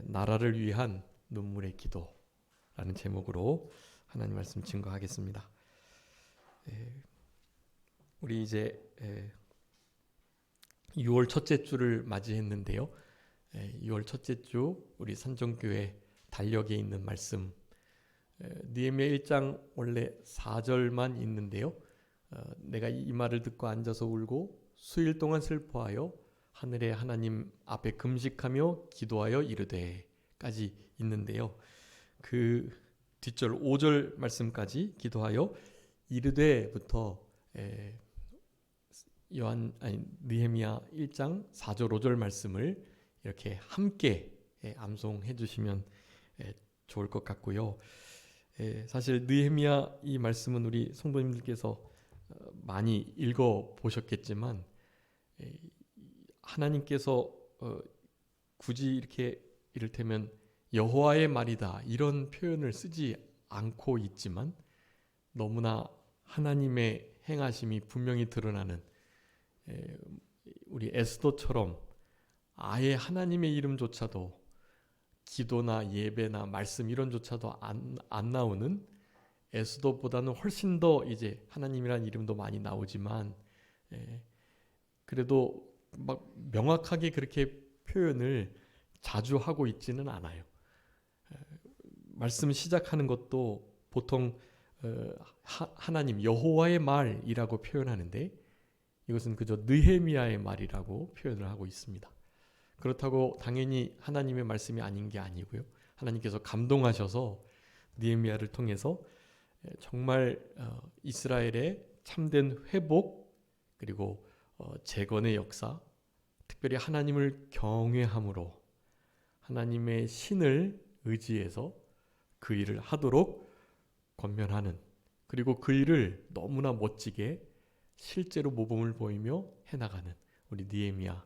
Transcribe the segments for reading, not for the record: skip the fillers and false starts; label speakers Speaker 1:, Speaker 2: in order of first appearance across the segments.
Speaker 1: 나라를 위한 눈물의 기도라는 제목으로 하나님 말씀 증거하겠습니다. 우리 이제 6월 첫째 주를 맞이했는데요. 6월 첫째 주 우리 산정교회 달력에 있는 말씀, 느헤미야 1장 원래 4절만 있는데요. 내가 이 말을 듣고 앉아서 울고 수일 동안 슬퍼하여 하늘의 하나님 앞에 금식하며 기도하여 이르되까지 있는데요. 그 뒷절 5절 말씀까지 기도하여 이르되부터 느헤미야 1장 4절 5절 말씀을 이렇게 함께 암송해 주시면 좋을 것 같고요. 사실 느헤미야 이 말씀은 우리 성도님들께서 많이 읽어 보셨겠지만 하나님께서 굳이 이렇게 이를테면 여호와의 말이다 이런 표현을 쓰지 않고 있지만 너무나 하나님의 행하심이 분명히 드러나는, 우리 에스더처럼 아예 하나님의 이름조차도 기도나 예배나 말씀 이런조차도 안 나오는, 에스더보다는 훨씬 더 이제 하나님이라는 이름도 많이 나오지만 그래도 막 명확하게 그렇게 표현을 자주 하고 있지는 않아요. 말씀 시작하는 것도 보통 하나님 여호와의 말이라고 표현하는데 이것은 그저 느헤미야의 말이라고 표현을 하고 있습니다. 그렇다고 당연히 하나님의 말씀이 아닌 게 아니고요. 하나님께서 감동하셔서 느헤미야를 통해서 정말 이스라엘의 참된 회복 그리고 재건의 역사, 특별히 하나님을 경외함으로 하나님의 신을 의지해서 그 일을 하도록 권면하는, 그리고 그 일을 너무나 멋지게 실제로 모범을 보이며 해나가는 우리 느헤미야.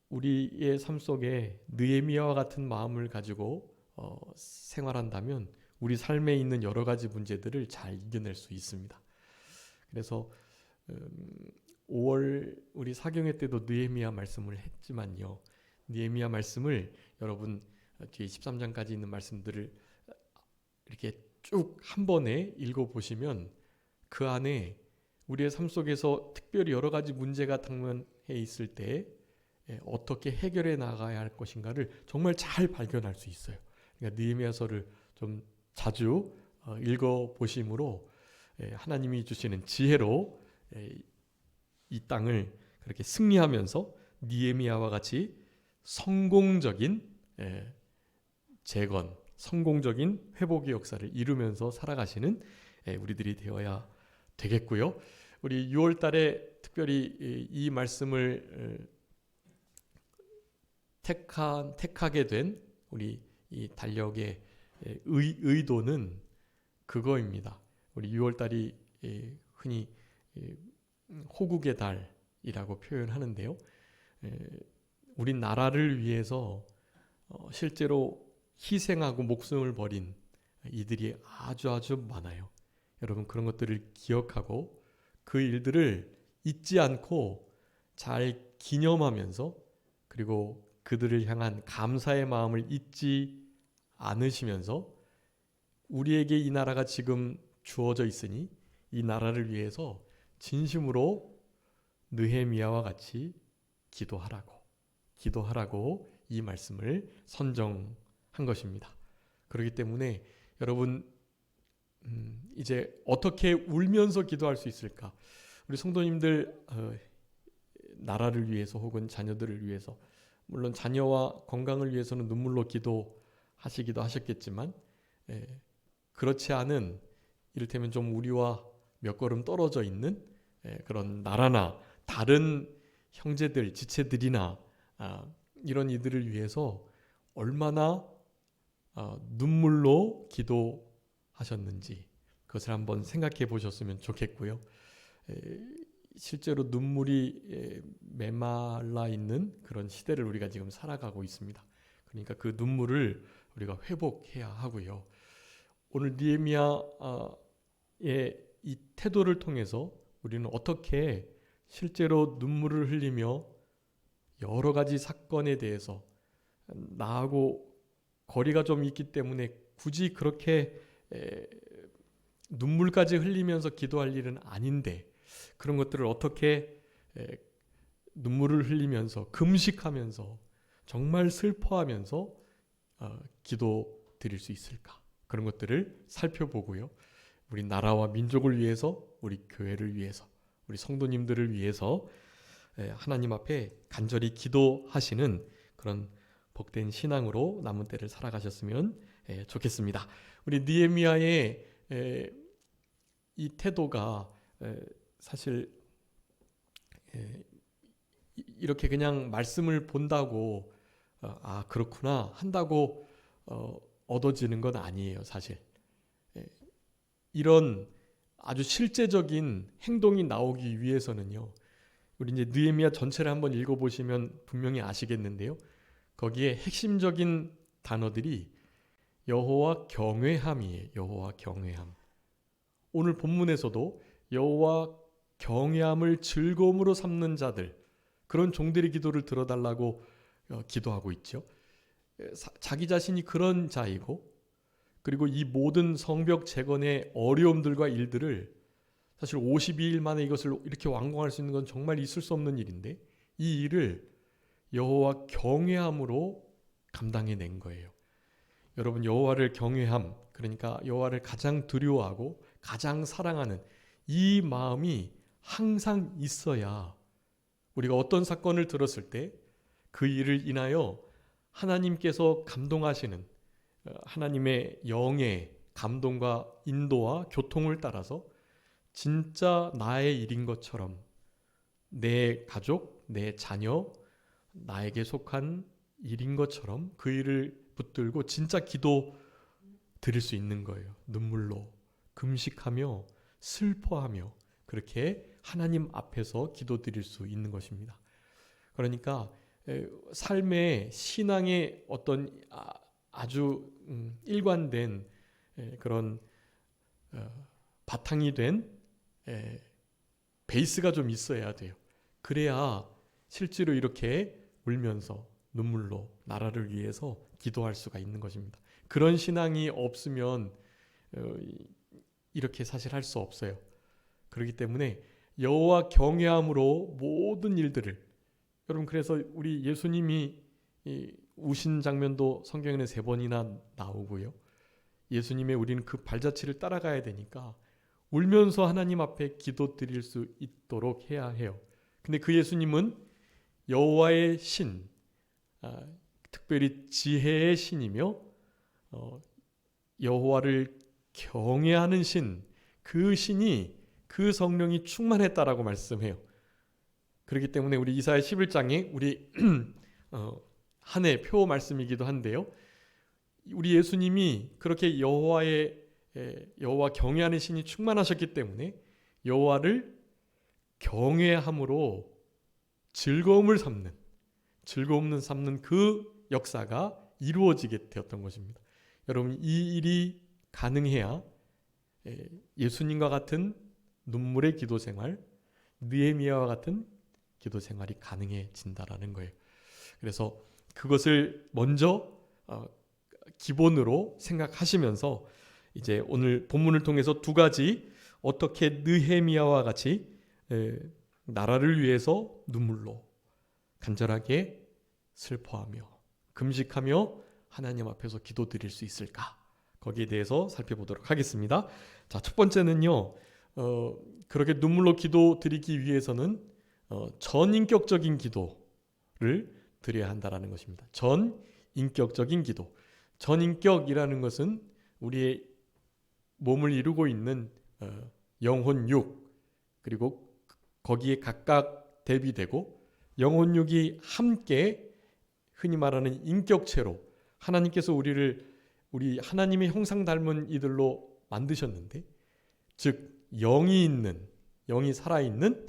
Speaker 1: 우리의 삶 속에 느헤미야와 같은 마음을 가지고 생활한다면 우리 삶에 있는 여러 가지 문제들을 잘 이겨낼 수 있습니다. 그래서 5월 우리 사경회 때도 느헤미야 말씀을 했지만요. 느헤미야 말씀을 여러분 뒤에 13장까지 있는 말씀들을 이렇게 쭉 한 번에 읽어보시면 그 안에 우리의 삶 속에서 특별히 여러 가지 문제가 당면해 있을 때 어떻게 해결해 나가야 할 것인가를 정말 잘 발견할 수 있어요. 그러니까 느헤미야서를 좀 자주 읽어보심으로 하나님이 주시는 지혜로 이 땅을 그렇게 승리하면서 느헤미야와 같이 성공적인 재건, 성공적인 회복의 역사를 이루면서 살아가시는 우리들이 되어야 되겠고요. 우리 6월 달에 특별히 이 말씀을 택하게 된 우리 이 달력의 의도는 그거입니다. 우리 6월 달이 흔히 호국의 달이라고 표현하는데요. 우리 나라를 위해서 실제로 희생하고 목숨을 버린 이들이 아주 많아요. 여러분 그런 것들을 기억하고 그 일들을 잊지 않고 잘 기념하면서, 그리고 그들을 향한 감사의 마음을 잊지 않으시면서 우리에게 이 나라가 지금 주어져 있으니 이 나라를 위해서 진심으로 느헤미야와 같이 기도하라고 이 말씀을 선정한 것입니다. 그렇기 때문에 여러분 이제 어떻게 울면서 기도할 수 있을까? 우리 성도님들 나라를 위해서 혹은 자녀들을 위해서, 물론 자녀와 건강을 위해서는 눈물로 기도하시기도 하셨겠지만 그렇지 않은, 이를테면 좀 우리와 몇 걸음 떨어져 있는 그런 나라나 다른 형제들, 지체들이나 이런 이들을 위해서 얼마나 눈물로 기도하셨는지 그것을 한번 생각해 보셨으면 좋겠고요. 실제로 눈물이 메말라 있는 그런 시대를 우리가 지금 살아가고 있습니다. 그러니까 그 눈물을 우리가 회복해야 하고요. 오늘 느헤미야의 이 태도를 통해서 우리는 어떻게 실제로 눈물을 흘리며 여러 가지 사건에 대해서 나하고 거리가 좀 있기 때문에 굳이 그렇게 눈물까지 흘리면서 기도할 일은 아닌데, 그런 것들을 어떻게 눈물을 흘리면서 금식하면서 정말 슬퍼하면서 기도 드릴 수 있을까? 그런 것들을 살펴보고요. 우리 나라와 민족을 위해서, 우리 교회를 위해서, 우리 성도님들을 위해서 하나님 앞에 간절히 기도하시는 그런 복된 신앙으로 남은 때를 살아가셨으면 좋겠습니다. 우리 느헤미야의 이 태도가 사실 이렇게 그냥 말씀을 본다고 그렇구나 한다고 얻어지는 건 아니에요. 사실 이런 아주 실제적인 행동이 나오기 위해서는요, 우리 이제 느헤미야 전체를 한번 읽어보시면 분명히 아시겠는데요, 거기에 핵심적인 단어들이 여호와 경외함이에요. 여호와 경외함. 오늘 본문에서도 여호와 경외함을 즐거움으로 삼는 자들, 그런 종들의 기도를 들어달라고 기도하고 있죠. 자기 자신이 그런 자이고, 그리고 이 모든 성벽 재건의 어려움들과 일들을 사실 52일 만에 이것을 이렇게 완공할 수 있는 건 정말 있을 수 없는 일인데, 이 일을 여호와 경외함으로 감당해낸 거예요. 여러분, 여호와를 경외함, 그러니까 여호와를 가장 두려워하고 가장 사랑하는 이 마음이 항상 있어야 우리가 어떤 사건을 들었을 때 그 일을 인하여 하나님께서 감동하시는 하나님의 영의 감동과 인도와 교통을 따라서 진짜 나의 일인 것처럼 내 가족, 내 자녀, 나에게 속한 일인 것처럼 그 일을 붙들고 진짜 기도 드릴 수 있는 거예요. 눈물로 금식하며 슬퍼하며 그렇게 하나님 앞에서 기도 드릴 수 있는 것입니다. 그러니까 삶의 신앙의 어떤 아주 일관된 그런 바탕이 된 베이스가 좀 있어야 돼요. 그래야 실제로 이렇게 울면서 눈물로 나라를 위해서 기도할 수가 있는 것입니다. 그런 신앙이 없으면 이렇게 사실 할 수 없어요. 그렇기 때문에 여호와 경외함으로 모든 일들을, 여러분, 그래서 우리 예수님이 우신 장면도 성경에는 3번이나 나오고요. 예수님의 우리는 그 발자취를 따라가야 되니까 울면서 하나님 앞에 기도 드릴 수 있도록 해야 해요. 근데 그 예수님은 여호와의 신, 특별히 지혜의 신이며 여호와를 경외하는 신, 그 신이, 그 성령이 충만했다라고 말씀해요. 그렇기 때문에 우리 이사야 11장에 우리 한 해 표 말씀이기도 한데요, 우리 예수님이 그렇게 여호와 경외하는 신이 충만하셨기 때문에 여호와를 경외함으로 즐거움을 삼는 그 역사가 이루어지게 되었던 것입니다. 여러분, 이 일이 가능해야 예수님과 같은 눈물의 기도 생활, 느헤미야와 같은 기도 생활이 가능해진다라는 거예요. 그래서 그것을 먼저 기본으로 생각하시면서 이제 오늘 본문을 통해서 2가지 어떻게 느헤미야와 같이 나라를 위해서 눈물로 간절하게 슬퍼하며 금식하며 하나님 앞에서 기도드릴 수 있을까? 거기에 대해서 살펴보도록 하겠습니다. 자, 첫 번째는요, 그렇게 눈물로 기도드리기 위해서는 전인격적인 기도를 드려야 한다라는 것입니다. 전인격적인 기도. 전인격이라는 것은 우리의 몸을 이루고 있는 영혼육, 그리고 거기에 각각 대비되고 영혼육이 함께 흔히 말하는 인격체로 하나님께서 우리 하나님의 형상 닮은 이들로 만드셨는데, 즉 영이 살아있는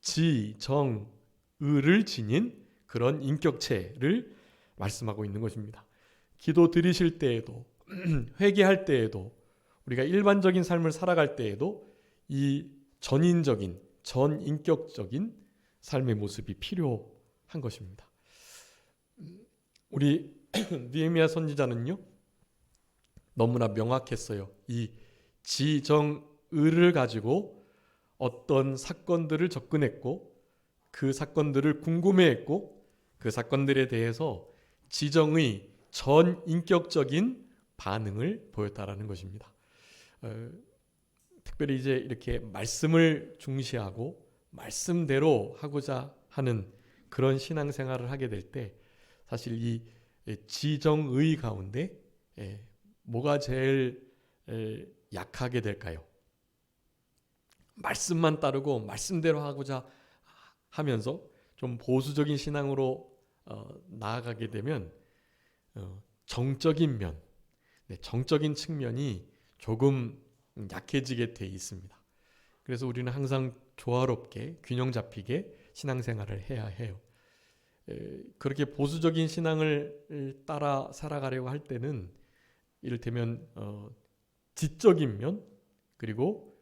Speaker 1: 지, 정, 의를 지닌 그런 인격체를 말씀하고 있는 것입니다. 기도 드리실 때에도 회개할 때에도 우리가 일반적인 삶을 살아갈 때에도 이 전인격적인 삶의 모습이 필요한 것입니다. 우리 느헤미야 선지자는요 너무나 명확했어요. 이 지정의를 가지고 어떤 사건들을 접근했고 그 사건들을 궁금해했고 그 사건들에 대해서 지정의 전인격적인 반응을 보였다라는 것입니다. 특별히 이제 이렇게 말씀을 중시하고 말씀대로 하고자 하는 그런 신앙생활을 하게 될 때 사실 이 지정의 가운데 뭐가 제일 약하게 될까요? 말씀만 따르고 말씀대로 하고자 하면서 좀 보수적인 신앙으로 나아가게 되면 정적인 면, 정적인 측면이 조금 약해지게 돼 있습니다. 그래서 우리는 항상 조화롭게 균형 잡히게 신앙생활을 해야 해요. 그렇게 보수적인 신앙을 따라 살아가려고 할 때는 이를테면 지적인 면 그리고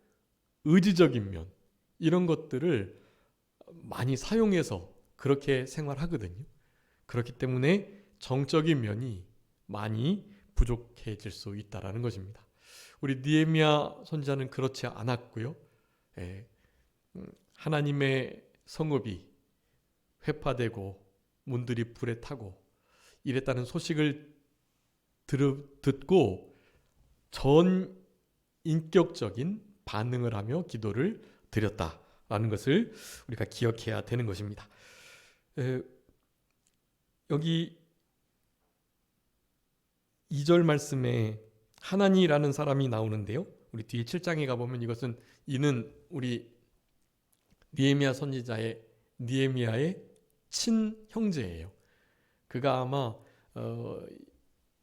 Speaker 1: 의지적인 면 이런 것들을 많이 사용해서 그렇게 생활하거든요. 그렇기 때문에 정적인 면이 많이 부족해질 수 있다라는 것입니다. 우리 느헤미야 선지자는 그렇지 않았고요. 하나님의 성읍이 회파되고 문들이 불에 타고 이랬다는 소식을 듣고 전인격적인 반응을 하며 기도를 드렸다라는 것을 우리가 기억해야 되는 것입니다. 여기 2절 말씀에 하나니라는 사람이 나오는데요. 우리 뒤에 7장에 가보면 이는 우리 느헤미야 선지자의 느헤미야의 친형제예요. 그가 아마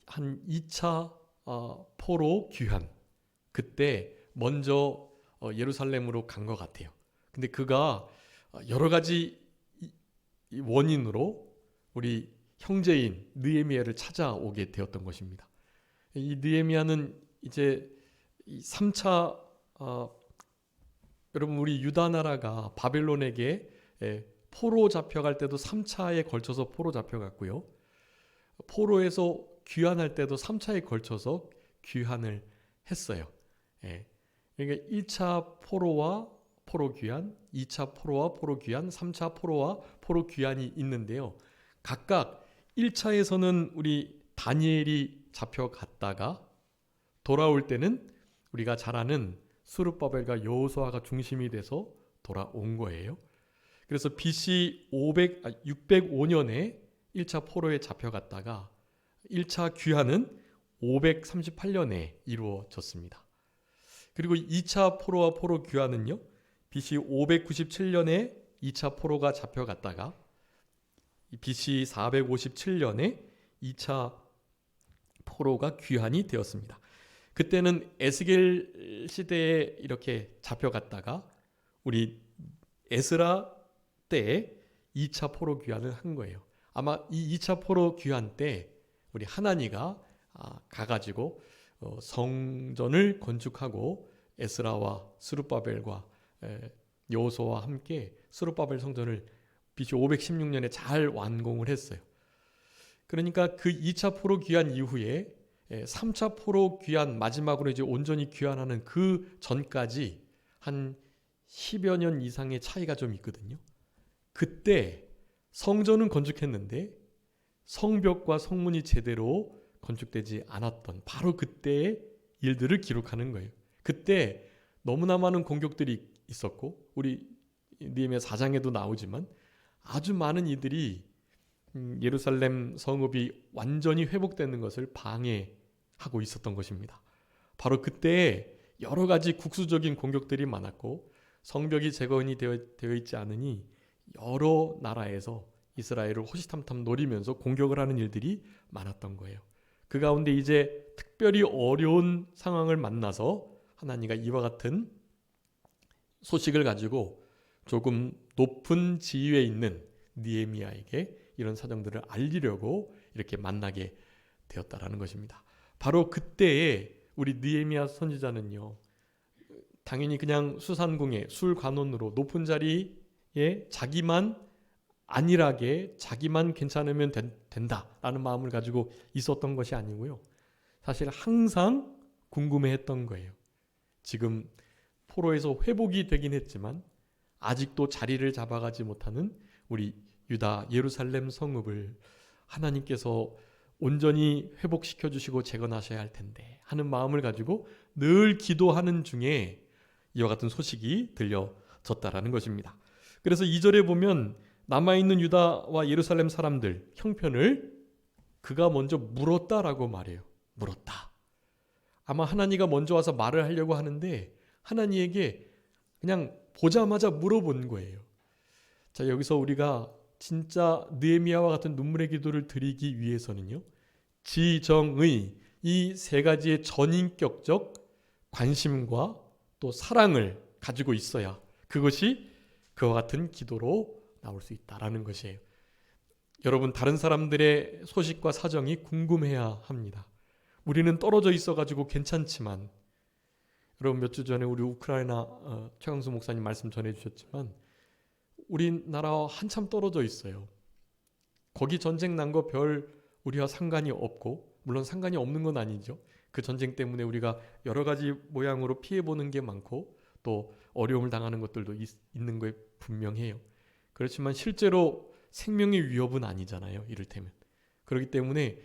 Speaker 1: 한 2차 포로 귀환 그때 먼저 예루살렘으로 간 것 같아요. 근데 그가 여러 가지 원인으로 우리 형제인 느헤미야를 찾아오게 되었던 것입니다. 이 느헤미야는 이제 3차 여러분 우리 유다 나라가 바벨론에게 포로 잡혀갈 때도 3차에 걸쳐서 포로 잡혀갔고요. 포로에서 귀환할 때도 3차에 걸쳐서 귀환을 했어요. 그러니까 1차 포로와 포로 귀환, 2차 포로와 포로 귀환, 3차 포로와 포로 귀환이 있는데요. 각각 1차에서는 우리 다니엘이 잡혀갔다가 돌아올 때는 우리가 잘 아는 스룹바벨과 여호수아가 중심이 돼서 돌아온 거예요. 그래서 BC 605년에 1차 포로에 잡혀갔다가 1차 귀환은 538년에 이루어졌습니다. 그리고 2차 포로와 포로 귀환은요. BC 597년에 2차 포로가 잡혀갔다가 BC 457년에 2차 포로가 귀환이 되었습니다. 그때는 에스겔 시대에 이렇게 잡혀갔다가 우리 에스라 때에 2차 포로 귀환을 한 거예요. 아마 이 2차 포로 귀환 때 우리 하나니가 가가지고 성전을 건축하고 에스라와 스룹바벨과 여호수아와 함께 스룹바벨 성전을 BC 516년에 잘 완공을 했어요. 그러니까 그 2차 포로 귀환 이후에 3차 포로 귀환 마지막으로 이제 온전히 귀환하는 그 전까지 한 10여 년 이상의 차이가 좀 있거든요. 그때 성전은 건축했는데 성벽과 성문이 제대로 건축되지 않았던 바로 그때의 일들을 기록하는 거예요. 그때 너무나 많은 공격들이 있었고 우리 느헤미야 4장에도 나오지만 아주 많은 이들이 예루살렘 성읍이 완전히 회복되는 것을 방해하고 있었던 것입니다. 바로 그때에 여러 가지 국수적인 공격들이 많았고 성벽이 재건이 되어 있지 않으니 여러 나라에서 이스라엘을 호시탐탐 노리면서 공격을 하는 일들이 많았던 거예요. 그 가운데 이제 특별히 어려운 상황을 만나서 하나님과 이와 같은 소식을 가지고 조금 높은 지위에 있는 느헤미야에게 이런 사정들을 알리려고 이렇게 만나게 되었다라는 것입니다. 바로 그때에 우리 느헤미야 선지자는요. 당연히 그냥 수산궁의 술관원으로 높은 자리에 자기만 안일하게 자기만 괜찮으면 된다라는 마음을 가지고 있었던 것이 아니고요. 사실 항상 궁금해했던 거예요. 지금 포로에서 회복이 되긴 했지만 아직도 자리를 잡아가지 못하는 우리 유다 예루살렘 성읍을 하나님께서 온전히 회복시켜 주시고 재건하셔야 할 텐데 하는 마음을 가지고 늘 기도하는 중에 이와 같은 소식이 들려졌다라는 것입니다. 그래서 2절에 보면 남아있는 유다와 예루살렘 사람들 형편을 그가 먼저 물었다라고 말해요. 물었다. 아마 하나님가 먼저 와서 말을 하려고 하는데 하나님에게 그냥 보자마자 물어본 거예요. 자, 여기서 우리가 진짜 느헤미야와 같은 눈물의 기도를 드리기 위해서는요, 지정의 이 세 가지의 전인격적 관심과 또 사랑을 가지고 있어야 그것이 그와 같은 기도로 나올 수 있다라는 것이에요. 여러분, 다른 사람들의 소식과 사정이 궁금해야 합니다. 우리는 떨어져 있어가지고 괜찮지만, 여러분 몇 주 전에 우리 우크라이나 최강수 목사님 말씀 전해주셨지만 우리나라와 한참 떨어져 있어요. 거기 전쟁 난 거 별 우리와 상관이 없고, 물론 상관이 없는 건 아니죠. 그 전쟁 때문에 우리가 여러 가지 모양으로 피해보는 게 많고 또 어려움을 당하는 것들도 있는 게 분명해요. 그렇지만 실제로 생명의 위협은 아니잖아요, 이를테면. 그렇기 때문에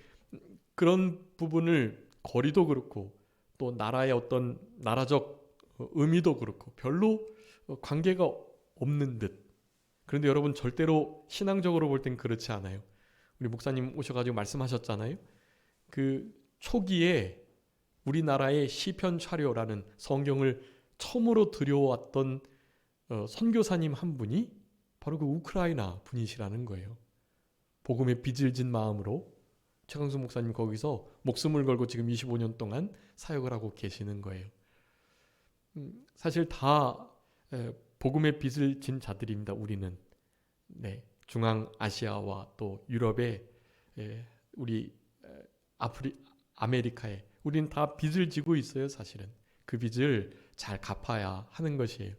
Speaker 1: 그런 부분을 거리도 그렇고 또 나라의 어떤 나라적 의미도 그렇고 별로 관계가 없는 듯. 그런데 여러분, 절대로 신앙적으로 볼 땐 그렇지 않아요. 우리 목사님 오셔가지고 말씀하셨잖아요. 그 초기에 우리나라의 시편 차려라는 성경을 처음으로 들여왔던 선교사님 한 분이 바로 그 우크라이나 분이시라는 거예요. 복음의 빚을 진 마음으로 최강수 목사님 거기서 목숨을 걸고 지금 25년 동안 사역을 하고 계시는 거예요. 사실 다 복음의 빚을 진 자들입니다. 우리는. 네, 중앙아시아와 또 유럽의 우리 아메리카에 우리는 다 빚을 지고 있어요. 사실은 그 빚을 잘 갚아야 하는 것이에요.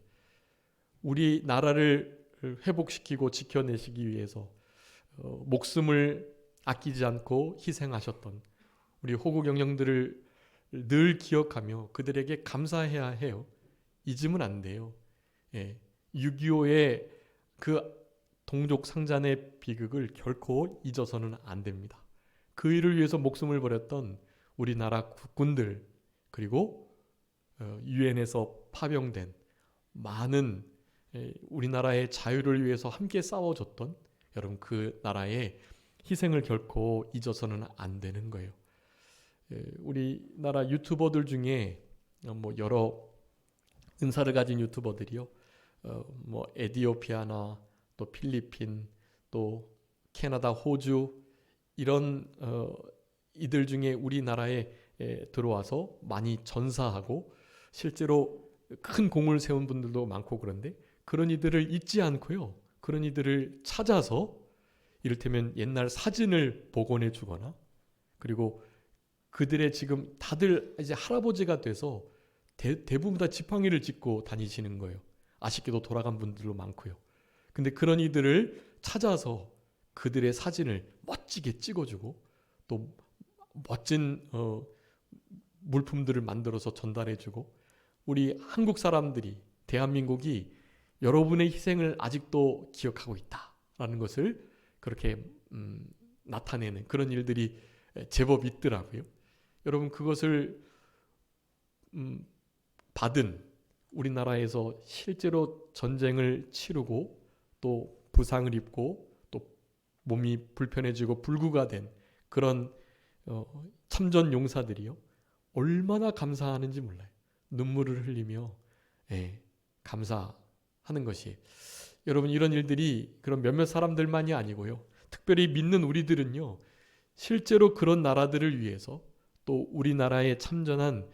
Speaker 1: 우리 나라를 회복시키고 지켜내시기 위해서 목숨을 아끼지 않고 희생하셨던 우리 호국 영령들을 늘 기억하며 그들에게 감사해야 해요. 잊으면 안 돼요. 6.25의 그 동족 상잔의 비극을 결코 잊어서는 안 됩니다. 그 일을 위해서 목숨을 버렸던 우리나라 국군들, 그리고 유엔에서 파병된 많은 우리나라의 자유를 위해서 함께 싸워줬던 여러분, 그 나라의 희생을 결코 잊어서는 안 되는 거예요. 우리나라 유튜버들 중에 뭐 여러 은사를 가진 유튜버들이요, 뭐 에티오피아나 또 필리핀, 또 캐나다, 호주 이런 이들 중에 우리나라에 들어와서 많이 전사하고 실제로 큰 공을 세운 분들도 많고, 그런데 그런 이들을 잊지 않고요, 그런 이들을 찾아서 이를테면 옛날 사진을 복원해 주거나, 그리고 그들의 지금 다들 이제 할아버지가 돼서 대부분 다 지팡이를 짚고 다니시는 거예요. 아쉽게도 돌아간 분들도 많고요. 근데 그런 이들을 찾아서 그들의 사진을 멋지게 찍어주고 또 멋진 물품들을 만들어서 전달해주고, 우리 한국 사람들이, 대한민국이 여러분의 희생을 아직도 기억하고 있다라는 것을 그렇게 나타내는 그런 일들이 제법 있더라고요. 여러분, 그것을 받은 우리나라에서 실제로 전쟁을 치르고 또 부상을 입고 또 몸이 불편해지고 불구가 된 그런 참전 용사들이요, 얼마나 감사하는지 몰라요. 눈물을 흘리며 감사하는 것이, 여러분, 이런 일들이 그런 몇몇 사람들만이 아니고요, 특별히 믿는 우리들은요, 실제로 그런 나라들을 위해서 또 우리나라에 참전한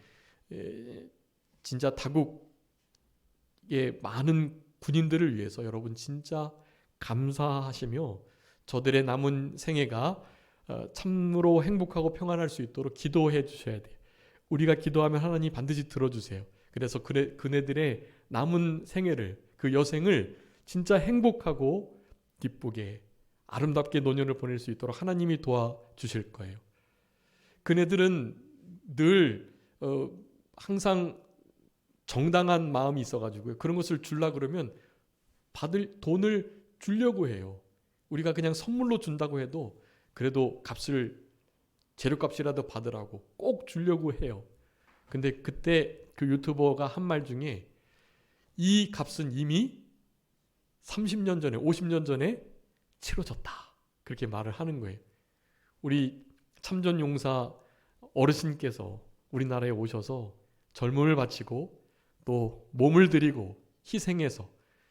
Speaker 1: 진짜 타국의 많은 군인들을 위해서 여러분 진짜 감사하시며 저들의 남은 생애가 참으로 행복하고 평안할 수 있도록 기도해 주셔야 돼요. 우리가 기도하면 하나님 반드시 들어주세요. 그래서 그네들의 남은 생애를, 그 여생을 진짜 행복하고 기쁘게 아름답게 노년을 보낼 수 있도록 하나님이 도와주실 거예요. 그네들은 늘 항상 정당한 마음이 있어가지고요. 그런 것을 주려 그러면 받을 돈을 주려고 해요. 우리가 그냥 선물로 준다고 해도 그래도 재료값이라도 받으라고 꼭 주려고 해요. 근데 그때 그 유튜버가 한 말 중에 이 값은 이미 30년 전에 50년 전에 치러졌다. 그렇게 말을 하는 거예요. 우리 참전용사 어르신께서 우리나라에 오셔서 젊음을 바치고 또 몸을 들이고 희생해서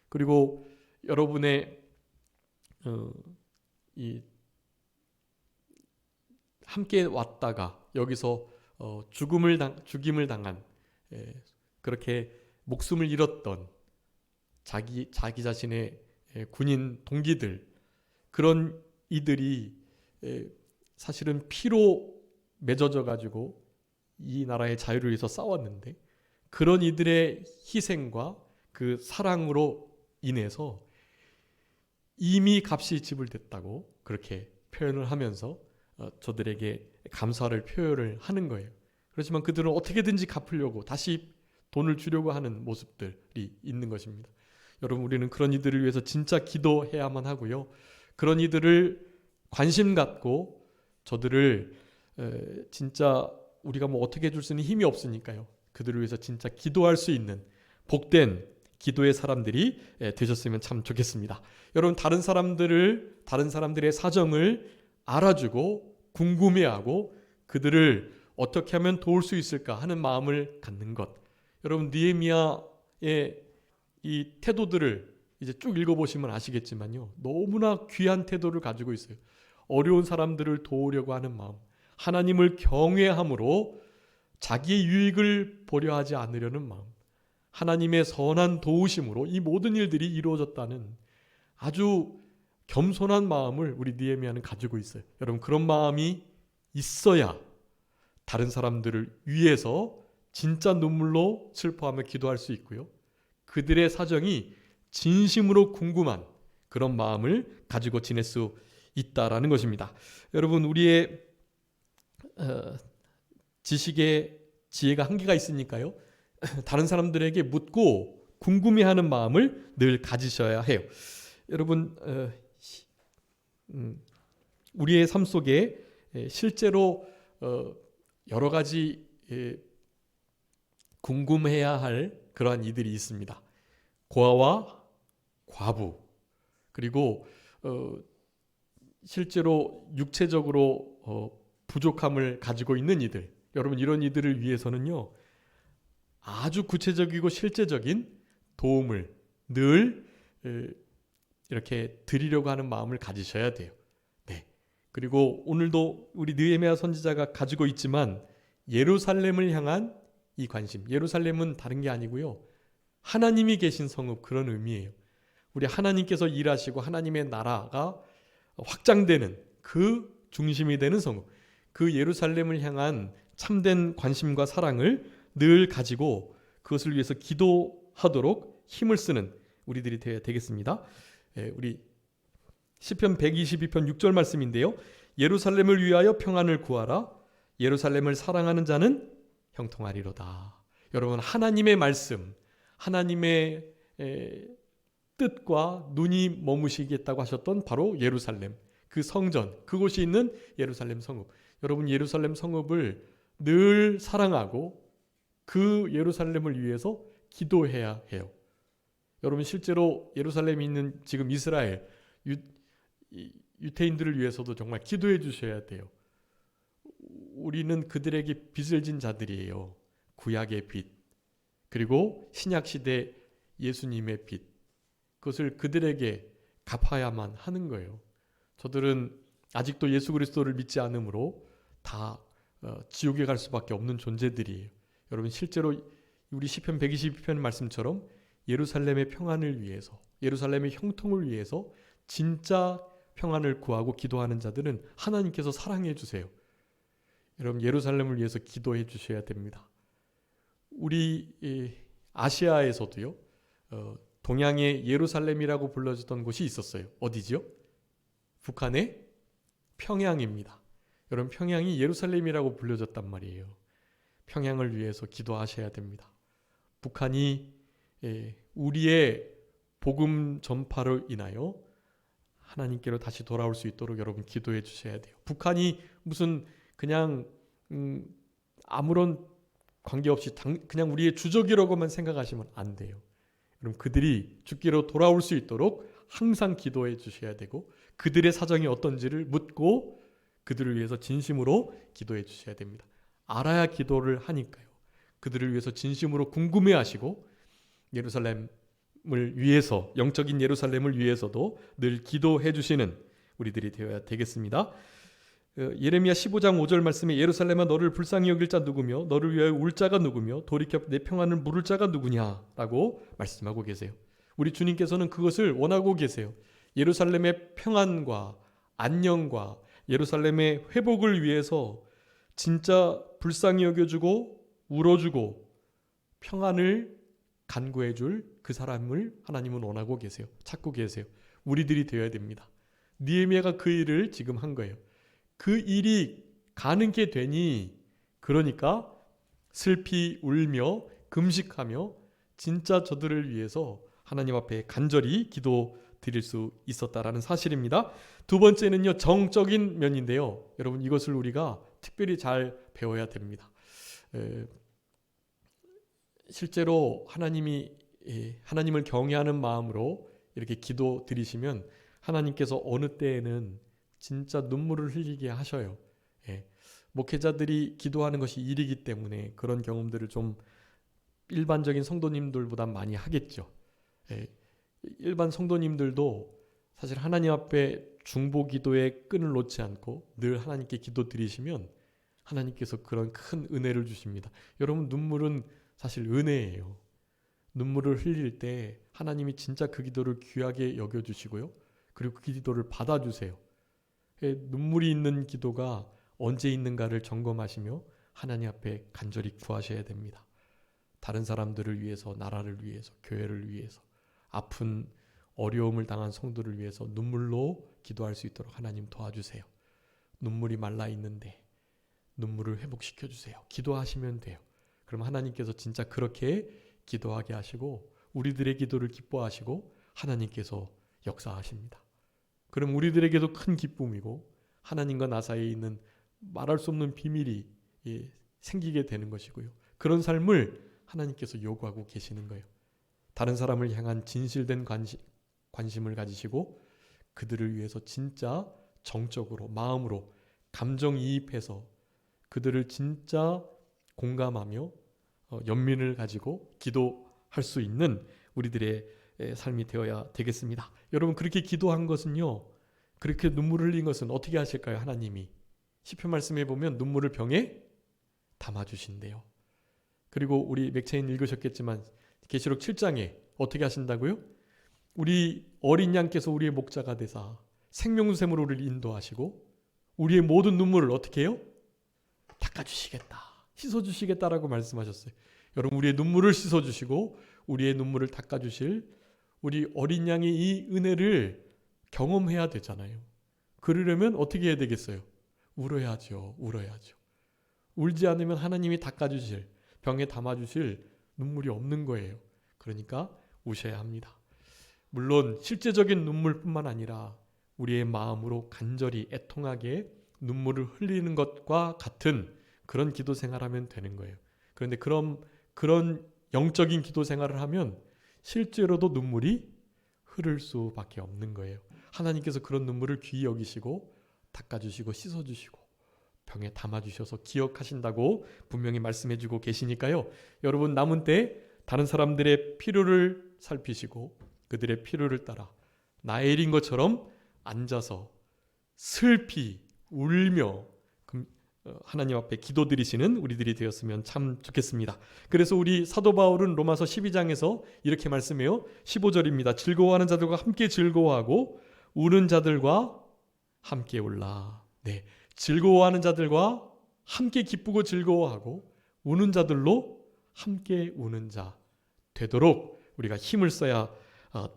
Speaker 1: 그리고 여러분의 이 함께 왔다가 여기서 죽임을 당한 그렇게 목숨을 잃었던 자기 자신의 군인 동기들 그런 이들이 사실은 피로 맺어져 가지고 이 나라의 자유를 위해서 싸웠는데 그런 이들의 희생과 그 사랑으로 인해서 이미 값이 지불됐다고 그렇게 표현을 하면서 저들에게 감사를 표현을 하는 거예요. 그렇지만 그들은 어떻게든지 갚으려고 다시 돈을 주려고 하는 모습들이 있는 것입니다. 여러분 우리는 그런 이들을 위해서 진짜 기도해야만 하고요. 그런 이들을 관심 갖고 저들을 진짜 우리가 뭐 어떻게 해줄 수 있는 힘이 없으니까요. 그들을 위해서 진짜 기도할 수 있는 복된 기도의 사람들이 되셨으면 참 좋겠습니다. 여러분 다른 사람들의 사정을 알아주고 궁금해하고 그들을 어떻게 하면 도울 수 있을까 하는 마음을 갖는 것. 여러분 느헤미야의 이 태도들을 이제 쭉 읽어보시면 아시겠지만요. 너무나 귀한 태도를 가지고 있어요. 어려운 사람들을 도우려고 하는 마음. 하나님을 경외함으로 자기의 유익을 보려 하지 않으려는 마음. 하나님의 선한 도우심으로 이 모든 일들이 이루어졌다는 아주 겸손한 마음을 우리 느헤미야는 가지고 있어요. 여러분 그런 마음이 있어야 다른 사람들을 위해서 진짜 눈물로 슬퍼하며 기도할 수 있고요. 그들의 사정이 진심으로 궁금한 그런 마음을 가지고 지낼 수 있다라는 것입니다. 여러분 우리의 지식의 지혜가 한계가 있으니까요. 다른 사람들에게 묻고 궁금해하는 마음을 늘 가지셔야 해요. 여러분 우리의 삶 속에 실제로 여러 가지 궁금해야 할 그러한 이들이 있습니다. 고아와 과부 그리고 실제로 육체적으로 부족함을 가지고 있는 이들. 여러분 이런 이들을 위해서는요. 아주 구체적이고 실제적인 도움을 늘 이렇게 드리려고 하는 마음을 가지셔야 돼요. 네. 그리고 오늘도 우리 느헤미야 선지자가 가지고 있지만 예루살렘을 향한 이 관심. 예루살렘은 다른 게 아니고요. 하나님이 계신 성읍 그런 의미예요. 우리 하나님께서 일하시고 하나님의 나라가 확장되는 그 중심이 되는 성읍. 그 예루살렘을 향한 참된 관심과 사랑을 늘 가지고 그것을 위해서 기도하도록 힘을 쓰는 우리들이 되어야 되겠습니다. 우리 시편 122편 6절 말씀인데요. 예루살렘을 위하여 평안을 구하라. 예루살렘을 사랑하는 자는 형통하리로다. 여러분 하나님의 말씀, 하나님의 뜻과 눈이 머무시겠다고 하셨던 바로 예루살렘, 그 성전, 그곳이 있는 예루살렘 성읍. 여러분 예루살렘 성읍을 늘 사랑하고 그 예루살렘을 위해서 기도해야 해요. 여러분 실제로 예루살렘에 있는 지금 이스라엘 유태인들을 위해서도 정말 기도해 주셔야 돼요. 우리는 그들에게 빚을 진 자들이에요. 구약의 빚 그리고 신약시대 예수님의 빚 그것을 그들에게 갚아야만 하는 거예요. 저들은 아직도 예수 그리스도를 믿지 않으므로 다 지옥에 갈 수밖에 없는 존재들이에요. 여러분 실제로 우리 시편 122편 말씀처럼 예루살렘의 평안을 위해서 예루살렘의 형통을 위해서 진짜 평안을 구하고 기도하는 자들은 하나님께서 사랑해 주세요. 여러분 예루살렘을 위해서 기도해 주셔야 됩니다. 우리 아시아에서도요. 동양의 예루살렘이라고 불러졌던 곳이 있었어요. 어디지요? 북한의 평양입니다. 여러분, 평양이 예루살렘이라고 불려졌단 말이에요. 평양을 위해서 기도하셔야 됩니다. 북한이 우리의 복음 전파로 인하여 하나님께로 다시 돌아올 수 있도록 여러분 기도해 주셔야 돼요. 북한이 무슨 그냥 아무런 관계없이 그냥 우리의 주적이라고만 생각하시면 안 돼요. 그럼 그들이 죽기로 돌아올 수 있도록 항상 기도해 주셔야 되고, 그들의 사정이 어떤지를 묻고 그들을 위해서 진심으로 기도해 주셔야 됩니다. 알아야 기도를 하니까요. 그들을 위해서 진심으로 궁금해하시고 예루살렘을 위해서, 영적인 예루살렘을 위해서도 늘 기도해 주시는 우리들이 되어야 되겠습니다. 예레미야 15장 5절 말씀에 예루살렘아 너를 불쌍히 여길 자 누구며 너를 위하여 울 자가 누구며 돌이켜 내 평안을 물을 자가 누구냐라고 말씀하고 계세요. 우리 주님께서는 그것을 원하고 계세요. 예루살렘의 평안과 안녕과 예루살렘의 회복을 위해서 진짜 불쌍히 여겨주고 울어주고 평안을 간구해줄 그 사람을 하나님은 원하고 계세요. 찾고 계세요. 우리들이 되어야 됩니다. 느헤미야가 그 일을 지금 한 거예요. 그 일이 가능케 되니, 그러니까 슬피 울며 금식하며 진짜 저들을 위해서 하나님 앞에 간절히 기도 드릴 수 있었다라는 사실입니다. 두 번째는요, 정적인 면인데요. 여러분, 이것을 우리가 특별히 잘 배워야 됩니다. 실제로 하나님을 경외하는 마음으로 이렇게 기도 드리시면 하나님께서 어느 때에는 진짜 눈물을 흘리게 하셔요. 목회자들이 기도하는 것이 일이기 때문에 그런 경험들을 좀 일반적인 성도님들보다 많이 하겠죠. 일반 성도님들도 사실 하나님 앞에 중보 기도의 끈을 놓지 않고 늘 하나님께 기도 드리시면 하나님께서 그런 큰 은혜를 주십니다. 여러분, 눈물은 사실 은혜예요. 눈물을 흘릴 때 하나님이 진짜 그 기도를 귀하게 여겨주시고요. 그리고 그 기도를 받아주세요. 눈물이 있는 기도가 언제 있는가를 점검하시며 하나님 앞에 간절히 구하셔야 됩니다. 다른 사람들을 위해서, 나라를 위해서, 교회를 위해서, 아픈 어려움을 당한 성도를 위해서 눈물로 기도할 수 있도록 하나님 도와주세요. 눈물이 말라 있는데 눈물을 회복시켜 주세요. 기도하시면 돼요. 그럼 하나님께서 진짜 그렇게 기도하게 하시고 우리들의 기도를 기뻐하시고 하나님께서 역사하십니다. 그럼 우리들에게도 큰 기쁨이고 하나님과 나 사이에 있는 말할 수 없는 비밀이 생기게 되는 것이고요. 그런 삶을 하나님께서 요구하고 계시는 거예요. 다른 사람을 향한 진실된 관심을 가지시고 그들을 위해서 진짜 정적으로, 마음으로 감정이입해서 그들을 진짜 공감하며 연민을 가지고 기도할 수 있는 우리들의 삶이 되어야 되겠습니다. 여러분, 그렇게 기도한 것은요, 그렇게 눈물을 흘린 것은 어떻게 하실까요? 하나님이 시편 말씀에 보면 눈물을 병에 담아주신대요. 그리고 우리 맥체인 읽으셨겠지만 계시록 7장에 어떻게 하신다고요? 우리 어린 양께서 우리의 목자가 되사 생명샘으로 우리를 인도하시고 우리의 모든 눈물을 어떻게 해요? 닦아주시겠다, 씻어주시겠다라고 말씀하셨어요. 여러분, 우리의 눈물을 씻어주시고 우리의 눈물을 닦아주실 우리 어린 양의 이 은혜를 경험해야 되잖아요. 그러려면 어떻게 해야 되겠어요? 울어야죠. 울지 않으면 하나님이 닦아주실, 병에 담아주실 눈물이 없는 거예요. 그러니까 우셔야 합니다. 물론 실제적인 눈물뿐만 아니라 우리의 마음으로 간절히 애통하게 눈물을 흘리는 것과 같은 그런 기도 생활하면 되는 거예요. 그런데 그런 영적인 기도 생활을 하면 실제로도 눈물이 흐를 수밖에 없는 거예요. 하나님께서 그런 눈물을 귀히 여기시고 닦아주시고 씻어주시고 병에 담아주셔서 기억하신다고 분명히 말씀해주고 계시니까요. 여러분, 남은 때 다른 사람들의 필요를 살피시고 그들의 필요를 따라 나엘인 것처럼 앉아서 슬피 울며 하나님 앞에 기도드리시는 우리들이 되었으면 참 좋겠습니다. 그래서 우리 사도 바울은 로마서 12장에서 이렇게 말씀해요. 15절입니다. 즐거워하는 자들과 함께 즐거워하고 우는 자들과 함께 울라. 네, 즐거워하는 자들과 함께 기쁘고 즐거워하고 우는 자들로 함께 우는 자 되도록 우리가 힘을 써야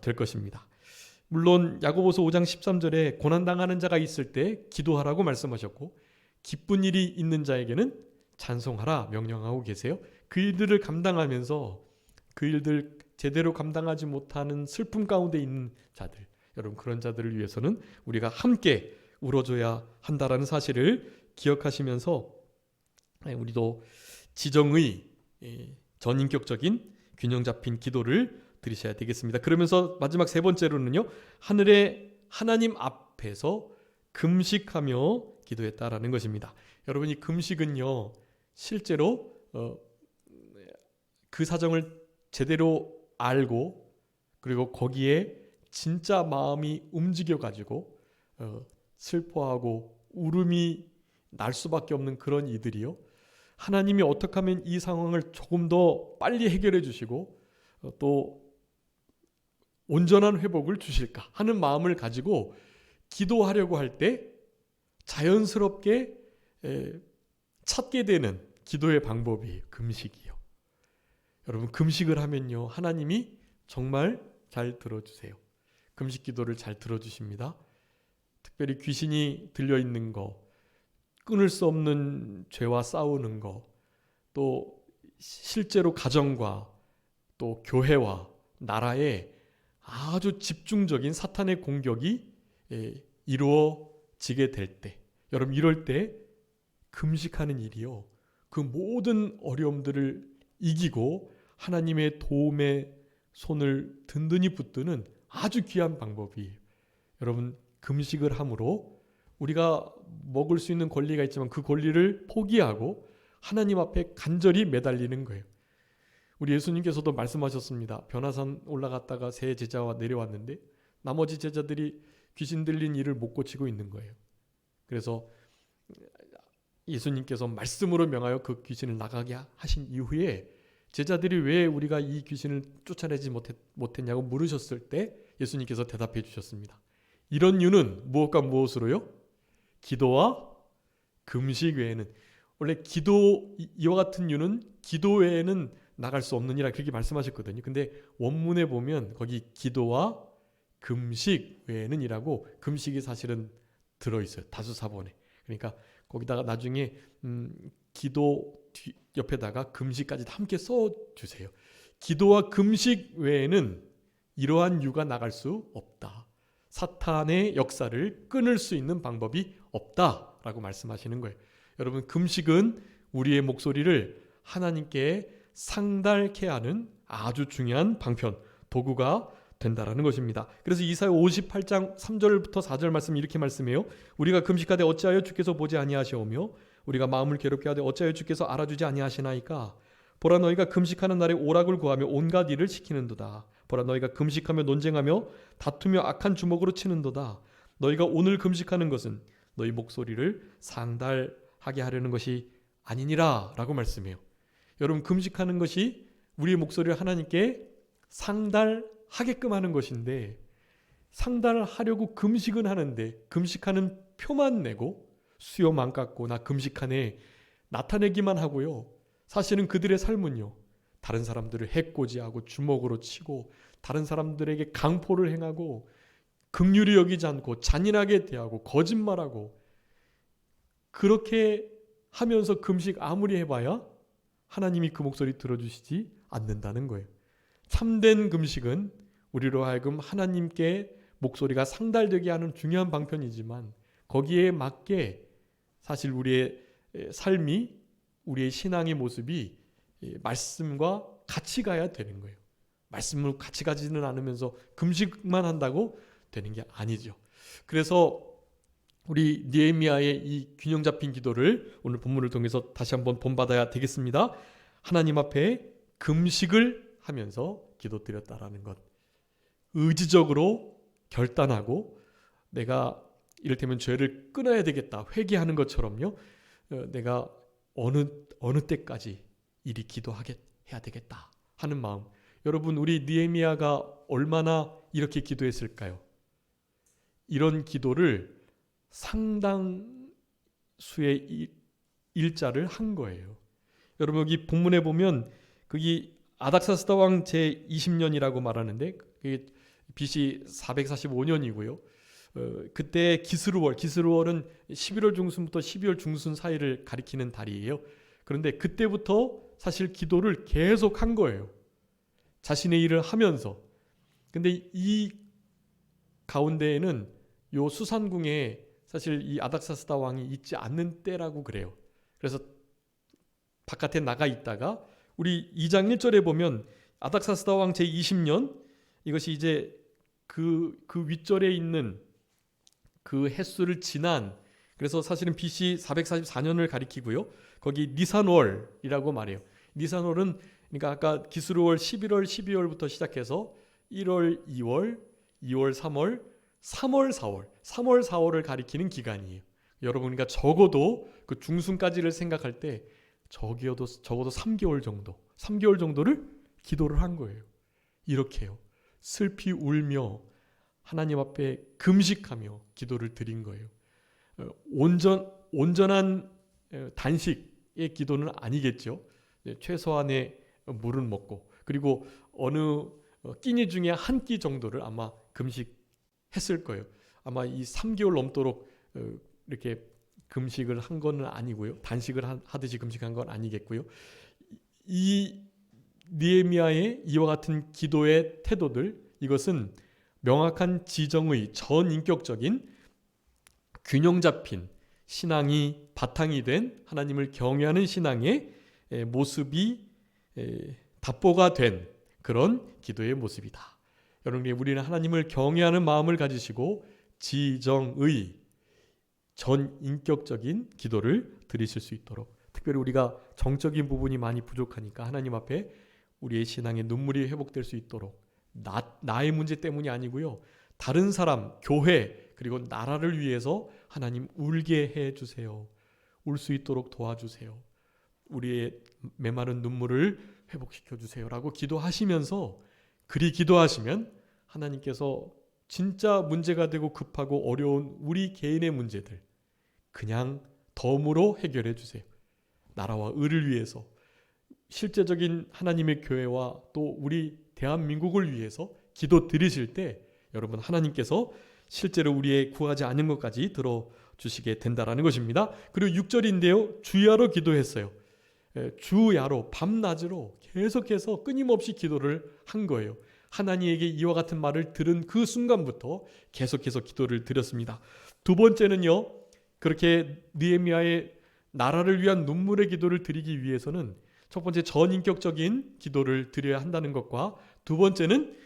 Speaker 1: 될 것입니다. 물론 야고보서 5장 13절에 고난당하는 자가 있을 때 기도하라고 말씀하셨고 기쁜 일이 있는 자에게는 찬송하라 명령하고 계세요. 그 일들을 감당하면서 그 일들 제대로 감당하지 못하는 슬픔 가운데 있는 자들, 여러분 그런 자들을 위해서는 우리가 함께 울어줘야 한다라는 사실을 기억하시면서 우리도 지정의 전인격적인 균형 잡힌 기도를 드리셔야 되겠습니다. 그러면서 마지막 세 번째로는요, 하나님 앞에서 금식하며 기도했다라는 것입니다. 여러분 이 금식은요 실제로 그 사정을 제대로 알고 그리고 거기에 진짜 마음이 움직여 가지고 슬퍼하고 울음이 날 수밖에 없는 그런 이들이요, 하나님이 어떻게 하면 이 상황을 조금 더 빨리 해결해 주시고 또 온전한 회복을 주실까 하는 마음을 가지고 기도하려고 할 때 자연스럽게 찾게 되는 기도의 방법이 금식이요. 여러분 금식을 하면요 하나님이 정말 잘 들어주세요. 금식 기도를 잘 들어주십니다. 특별히 귀신이 들려있는 거, 끊을 수 없는 죄와 싸우는 거, 또 실제로 가정과 또 교회와 나라에 아주 집중적인 사탄의 공격이 이루어지게 될 때, 여러분 이럴 때 금식하는 일이요 그 모든 어려움들을 이기고 하나님의 도움의 손을 든든히 붙드는 아주 귀한 방법이에요. 여러분 금식을 함으로 우리가 먹을 수 있는 권리가 있지만 그 권리를 포기하고 하나님 앞에 간절히 매달리는 거예요. 우리 예수님께서도 말씀하셨습니다. 변화산 올라갔다가 세 제자와 내려왔는데 나머지 제자들이 귀신 들린 일을 못 고치고 있는 거예요. 그래서 예수님께서 말씀으로 명하여 그 귀신을 나가게 하신 이후에 제자들이 왜 우리가 이 귀신을 쫓아내지 못했냐고 물으셨을 때 예수님께서 대답해 주셨습니다. 이런 이유는 무엇과 무엇으로요? 기도와 금식 외에는, 원래 기도 이와 같은 이유는 기도 외에는 나갈 수 없느니라 그렇게 말씀하셨거든요. 근데 원문에 보면 거기 기도와 금식 외에는 이라고 금식이 사실은 들어있어요. 다수사본에. 그러니까 거기다가 나중에 기도 옆에다가 금식까지 함께 써주세요. 기도와 금식 외에는 이러한 유가 나갈 수 없다. 사탄의 역사를 끊을 수 있는 방법이 없다라고 말씀하시는 거예요. 여러분 금식은 우리의 목소리를 하나님께 상달케 하는 아주 중요한 방편, 도구가 된다라는 것입니다. 그래서 이사야 58장 3절부터 4절 말씀 이렇게 말씀해요. 우리가 금식하되 어찌하여 주께서 보지 아니하시오며 우리가 마음을 괴롭게 하되 어찌하여 주께서 알아주지 아니하시나이까. 보라 너희가 금식하는 날에 오락을 구하며 온갖 일을 시키는도다. 보라 너희가 금식하며 논쟁하며 다투며 악한 주먹으로 치는도다. 너희가 오늘 금식하는 것은 너희 목소리를 상달하게 하려는 것이 아니니라 라고 말씀해요. 여러분 금식하는 것이 우리의 목소리를 하나님께 상달하게끔 하는 것인데, 상달하려고 금식은 하는데 금식하는 표만 내고 수요만 깎고 나 금식하네 나타내기만 하고요, 사실은 그들의 삶은요 다른 사람들을 해코지하고 주먹으로 치고 다른 사람들에게 강포를 행하고 긍휼히 여기지 않고 잔인하게 대하고 거짓말하고 그렇게 하면서 금식 아무리 해봐야 하나님이 그 목소리 들어주시지 않는다는 거예요. 참된 금식은 우리로 하여금 하나님께 목소리가 상달되게 하는 중요한 방편이지만 거기에 맞게 사실 우리의 삶이, 우리의 신앙의 모습이 말씀과 같이 가야 되는 거예요. 말씀을 같이 가지는 않으면서 금식만 한다고 되는 게 아니죠. 그래서 우리 느헤미야의 이 균형 잡힌 기도를 오늘 본문을 통해서 다시 한번 본받아야 되겠습니다. 하나님 앞에 금식을 하면서 기도드렸다라는 것, 의지적으로 결단하고 내가 이를테면 죄를 끊어야 되겠다 회개하는 것처럼요, 내가 어느 때까지 이리 해야 되겠다 하는 마음. 여러분 우리 느헤미야가 얼마나 이렇게 기도했을까요? 이런 기도를 상당수의 일자를 한 거예요. 여러분 여기 본문에 보면 거기 아닥사스다 왕 제 20년이라고 말하는데 그게 BC 445년이고요. 그때 기스루월은 11월 중순부터 12월 중순 사이를 가리키는 달이에요. 그런데 그때부터 사실 기도를 계속 한 거예요. 자신의 일을 하면서. 근데 이 가운데에는 요 수산궁에 사실 이 아닥사스다 왕이 있지 않는 때라고 그래요. 그래서 바깥에 나가 있다가 우리 2장 1절에 보면 아닥사스다 왕 제20년, 이것이 이제 그 윗절에 있는 그 햇수를 지난, 그래서 사실은 BC 444년을 가리키고요. 거기 니산월이라고 말해요. 니산월은 그러니까 아까 기스루월 11월 12월부터 시작해서 1월 2월 2월 3월 3월 4월을 가리키는 기간이에요. 여러분, 그러니까 적어도 그 중순까지를 생각할 때 적어도 3개월 정도를 기도를 한 거예요. 이렇게요. 슬피 울며 하나님 앞에 금식하며 기도를 드린 거예요. 온전한 단식의 기도는 아니겠죠. 최소한의 물은 먹고, 그리고 어느 끼니 중에 한 끼 정도를 아마 금식했을 거예요. 아마 이 3개월 넘도록 이렇게 금식을 한 건 아니고요. 단식을 하듯이 금식한 건 아니겠고요. 이 느헤미야의 이와 같은 기도의 태도들, 이것은 명확한 지정의 전인격적인 균형 잡힌 신앙이 바탕이 된 하나님을 경외하는 신앙의 모습이 답보가 된 그런 기도의 모습이다. 여러분, 우리는 하나님을 경외하는 마음을 가지시고 지정의 전인격적인 기도를 드리실 수 있도록, 특별히 우리가 정적인 부분이 많이 부족하니까 하나님 앞에 우리의 신앙의 눈물이 회복될 수 있도록, 나의 문제 때문이 아니고요, 다른 사람, 교회, 그리고 나라를 위해서 하나님 울게 해주세요. 울 수 있도록 도와주세요. 우리의 메마른 눈물을 회복시켜 주세요라고 기도하시면서, 그리 기도하시면 하나님께서 진짜 문제가 되고 급하고 어려운 우리 개인의 문제들 그냥 덤으로 해결해 주세요. 나라와 의를 위해서, 실제적인 하나님의 교회와 또 우리 대한민국을 위해서 기도 드리실 때 여러분, 하나님께서 실제로 우리의 구하지 않은 것까지 들어주시게 된다라는 것입니다. 그리고 6절인데요. 주야로 기도했어요. 주야로, 밤낮으로 계속해서 끊임없이 기도를 한 거예요. 하나님에게 이와 같은 말을 들은 그 순간부터 계속해서 기도를 드렸습니다. 두 번째는요, 그렇게 느헤미야의 나라를 위한 눈물의 기도를 드리기 위해서는 첫 번째 전인격적인 기도를 드려야 한다는 것과, 두 번째는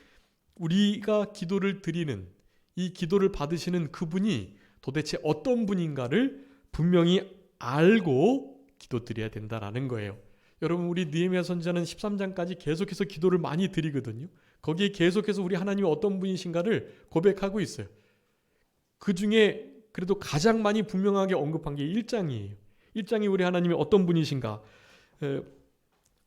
Speaker 1: 우리가 기도를 드리는, 이 기도를 받으시는 그분이 도대체 어떤 분인가를 분명히 알고 기도 드려야 된다라는 거예요. 여러분, 우리 느헤미야 선지자는 13장까지 계속해서 기도를 많이 드리거든요. 거기에 계속해서 우리 하나님이 어떤 분이신가를 고백하고 있어요. 그 중에 그래도 가장 많이 분명하게 언급한 게 1장이에요. 1장이 우리 하나님이 어떤 분이신가,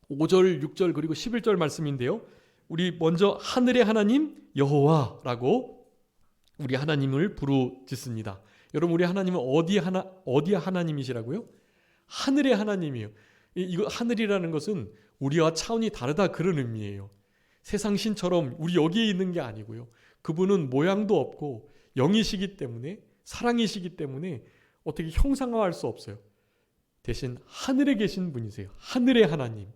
Speaker 1: 5절, 6절 그리고 11절 말씀인데요. 우리 먼저 하늘의 하나님 여호와라고 우리 하나님을 부르짖습니다. 여러분, 우리 하나님은 어디 하나님이시라고요? 하늘의 하나님이에요. 이거 하늘이라는 것은 우리와 차원이 다르다, 그런 의미예요. 세상 신처럼 우리 여기에 있는 게 아니고요. 그분은 모양도 없고 영이시기 때문에, 사랑이시기 때문에 어떻게 형상화할 수 없어요. 대신 하늘에 계신 분이세요. 하늘의 하나님.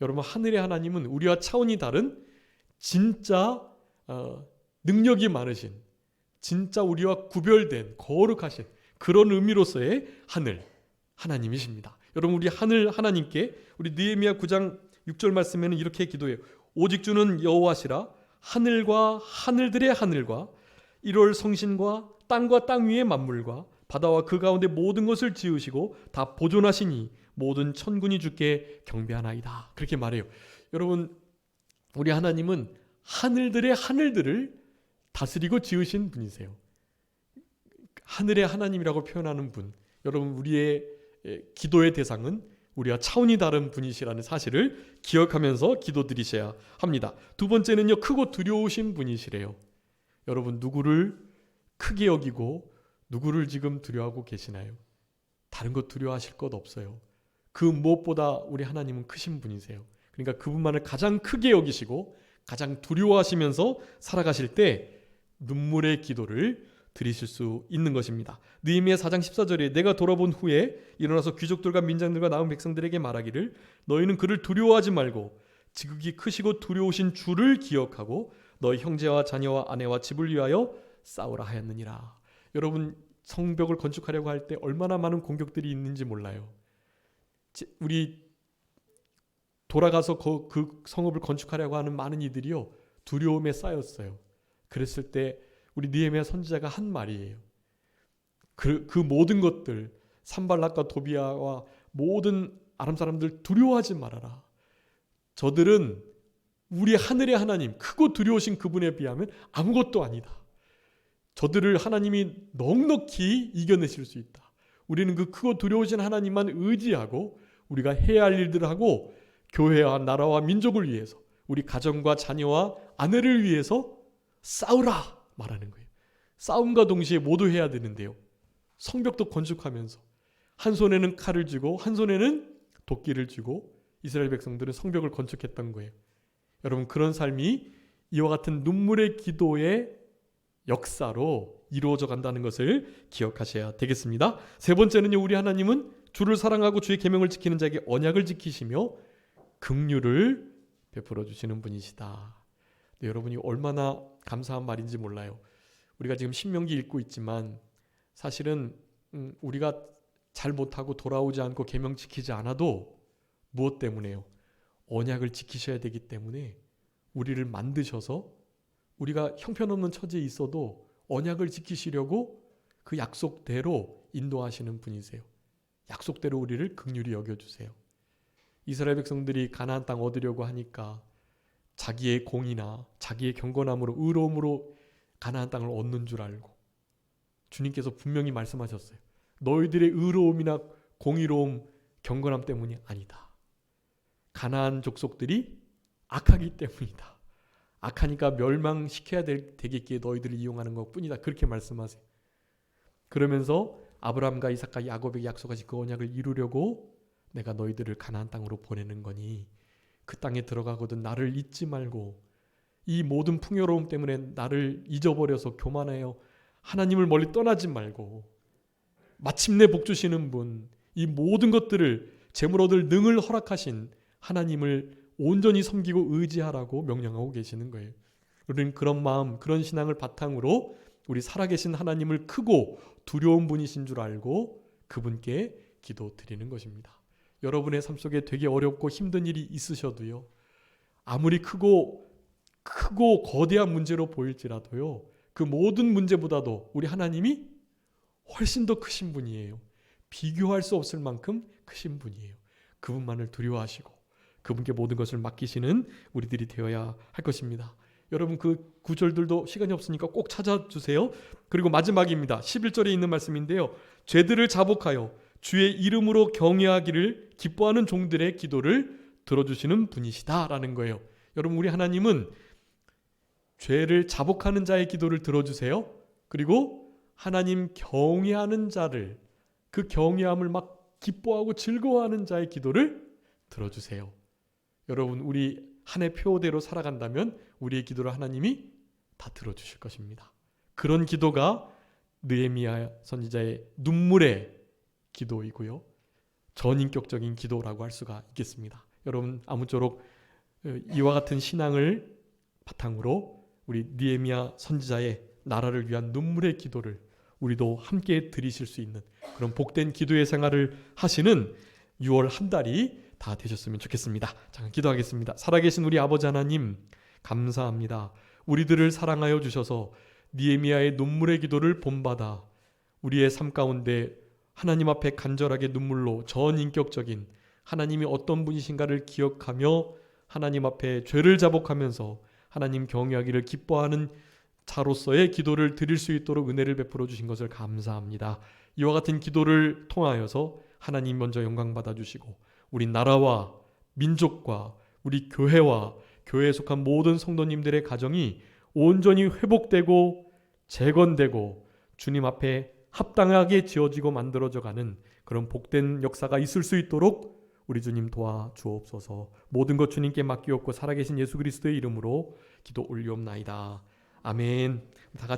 Speaker 1: 여러분, 하늘의 하나님은 우리와 차원이 다른 진짜 능력이 많으신, 진짜 우리와 구별된 거룩하신 그런 의미로서의 하나님이십니다. 여러분, 우리 하늘 하나님께 우리 느헤미야 9장 6절 말씀에는 이렇게 기도해요. 오직 주는 여호와시라. 하늘과 하늘들의 하늘과 1월 성신과 땅과 땅 위의 만물과 바다와 그 가운데 모든 것을 지으시고 다 보존하시니 모든 천군이 주께 경배하나이다. 그렇게 말해요. 여러분, 우리 하나님은 하늘들의 하늘들을 다스리고 지으신 분이세요. 하늘의 하나님이라고 표현하는 분, 여러분, 우리의 기도의 대상은 우리와 차원이 다른 분이시라는 사실을 기억하면서 기도드리셔야 합니다. 두 번째는요, 크고 두려우신 분이시래요. 여러분, 누구를 크게 여기고 누구를 지금 두려워하고 계시나요? 다른 것 두려워하실 것 없어요. 그 무엇보다 우리 하나님은 크신 분이세요. 그러니까 그분만을 가장 크게 여기시고 가장 두려워하시면서 살아가실 때 눈물의 기도를 드리실 수 있는 것입니다. 느헤미야 4장 14절에 내가 돌아본 후에 일어나서 귀족들과 민장들과 남은 백성들에게 말하기를 너희는 그를 두려워하지 말고 지극히 크시고 두려우신 주를 기억하고 너희 형제와 자녀와 아내와 집을 위하여 싸우라 하였느니라. 여러분, 성벽을 건축하려고 할 때 얼마나 많은 공격들이 있는지 몰라요. 우리 돌아가서 그 성읍을 건축하려고 하는 많은 이들이요, 두려움에 쌓였어요. 그랬을 때 우리 느헤미야 선지자가 한 말이에요. 그 모든 것들, 산발락과 도비아와 모든 아람 사람들 두려워하지 말아라. 저들은 우리 하늘의 하나님, 크고 두려우신 그분에 비하면 아무것도 아니다. 저들을 하나님이 넉넉히 이겨내실 수 있다. 우리는 그 크고 두려우신 하나님만 의지하고 우리가 해야 할 일들을 하고 교회와 나라와 민족을 위해서, 우리 가정과 자녀와 아내를 위해서 싸우라 말하는 거예요. 싸움과 동시에 모두 해야 되는데요, 성벽도 건축하면서 한 손에는 칼을 쥐고 한 손에는 도끼를 쥐고 이스라엘 백성들은 성벽을 건축했던 거예요. 여러분, 그런 삶이 이와 같은 눈물의 기도의 역사로 이루어져 간다는 것을 기억하셔야 되겠습니다. 세 번째는요, 우리 하나님은 주를 사랑하고 주의 계명을 지키는 자에게 언약을 지키시며 긍휼을 베풀어 주시는 분이시다. 네, 여러분이 얼마나 감사한 말인지 몰라요. 우리가 지금 신명기 읽고 있지만 사실은 우리가 잘 못하고 돌아오지 않고 계명 지키지 않아도 무엇 때문에요? 언약을 지키셔야 되기 때문에 우리를 만드셔서 우리가 형편없는 처지에 있어도 언약을 지키시려고 그 약속대로 인도하시는 분이세요. 약속대로 우리를 긍휼히 여겨주세요. 이스라엘 백성들이 가나안 땅 얻으려고 하니까 자기의 공이나 자기의 경건함으로, 의로움으로 가나안 땅을 얻는 줄 알고, 주님께서 분명히 말씀하셨어요. 너희들의 의로움이나 공의로움, 경건함 때문이 아니다. 가나안 족속들이 악하기 때문이다. 악하니까 멸망시켜야 되겠기에 너희들을 이용하는 것뿐이다. 그렇게 말씀하세요. 그러면서 아브라함과 이삭과 야곱에게 약속하신 그 언약을 이루려고 내가 너희들을 가나안 땅으로 보내는 거니 그 땅에 들어가거든 나를 잊지 말고, 이 모든 풍요로움 때문에 나를 잊어버려서 교만하여 하나님을 멀리 떠나지 말고 마침내 복 주시는 분, 이 모든 것들을 재물 얻을 능을 허락하신 하나님을 온전히 섬기고 의지하라고 명령하고 계시는 거예요. 우리는 그런 마음, 그런 신앙을 바탕으로 우리 살아계신 하나님을 크고 두려운 분이신 줄 알고 그분께 기도 드리는 것입니다. 여러분의 삶 속에 되게 어렵고 힘든 일이 있으셔도요, 아무리 크고 거대한 문제로 보일지라도요, 그 모든 문제보다도 우리 하나님이 훨씬 더 크신 분이에요. 비교할 수 없을 만큼 크신 분이에요. 그분만을 두려워하시고 그분께 모든 것을 맡기시는 우리들이 되어야 할 것입니다. 여러분, 그 구절들도 시간이 없으니까 꼭 찾아주세요. 그리고 마지막입니다. 11절에 있는 말씀인데요, 죄들을 자복하여 주의 이름으로 경외하기를 기뻐하는 종들의 기도를 들어주시는 분이시다라는 거예요. 여러분, 우리 하나님은 죄를 자복하는 자의 기도를 들어주세요. 그리고 하나님 경외하는 자를, 그 경외함을 막 기뻐하고 즐거워하는 자의 기도를 들어주세요. 여러분, 우리 한 해 표대로 살아간다면 우리의 기도를 하나님이 다 들어주실 것입니다. 그런 기도가 느헤미야 선지자의 눈물의 기도이고요, 전인격적인 기도라고 할 수가 있겠습니다. 여러분, 아무쪼록 이와 같은 신앙을 바탕으로 우리 느헤미야 선지자의 나라를 위한 눈물의 기도를 우리도 함께 드리실 수 있는 그런 복된 기도의 생활을 하시는 6월 한 달이 다 되셨으면 좋겠습니다. 잠깐 기도하겠습니다. 살아계신 우리 아버지 하나님, 감사합니다. 우리들을 사랑하여 주셔서 느헤미야의 눈물의 기도를 본받아 우리의 삶 가운데 하나님 앞에 간절하게 눈물로 전인격적인 하나님이 어떤 분이신가를 기억하며 하나님 앞에 죄를 자복하면서 하나님 경외하기를 기뻐하는 자로서의 기도를 드릴 수 있도록 은혜를 베풀어 주신 것을 감사합니다. 이와 같은 기도를 통하여서 하나님 먼저 영광 받아주시고 우리 나라와 민족과 우리 교회와 교회에 속한 모든 성도님들의 가정이 온전히 회복되고 재건되고 주님 앞에 합당하게 지어지고 만들어져 가는 그런 복된 역사가 있을 수 있도록 우리 주님 도와주옵소서. 모든 것 주님께 맡기옵고 살아계신 예수 그리스도의 이름으로 기도 올리옵나이다. 아멘. 다 같이